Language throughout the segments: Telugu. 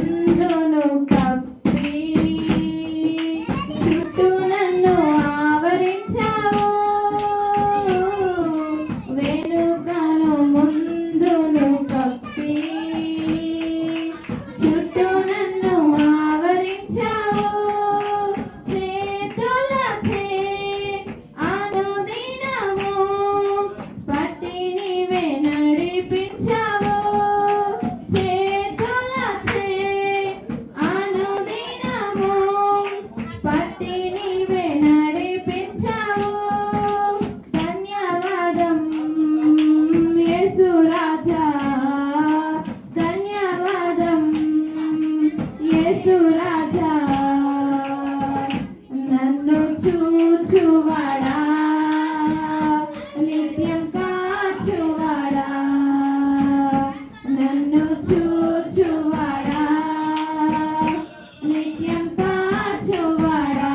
ముందును కప్పి చుట్టూ నన్ను ఆవరించావు, వెనుకను ముందును కప్పి చుట్టూ నన్ను ఆవరించావు, చేతులచే అనుదినము పట్టి నీవే నడిపించావు, చేతులచే అనుదినము పట్టి నీవే నడిపించావు. ధన్యవాదం యేసు రాజా, ధన్యవాదం యేసు రాజా, నన్ను చూచువాడా, నిత్యం కాచువాడా, నన్ను చూచువాడా, నిత్యం కాచువాడా,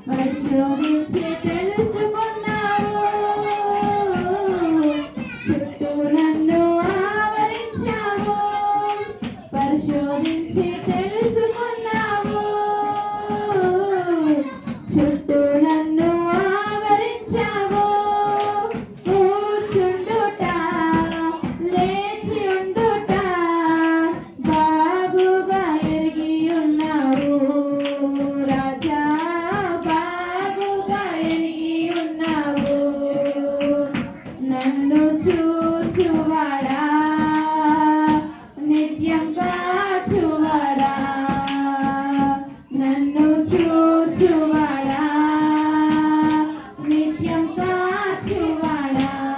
పరిశోధించి తెలుసుకున్నావు, చుట్టూ నన్ను ఆవరించావు, పరిశోధించి తెలుసుకున్నావు, చుట్టూ నన్ను ఆవరించావు. కూర్చుండుట లేచి ఉండుట బాగుగా ఎరిగి ఉన్నావు రాజా, బాగుగా ఎరిగి ఉన్నావు, నన్ను చూచువాడా, నిత్యం కాచువాడా, నన్ను చూచువాడా.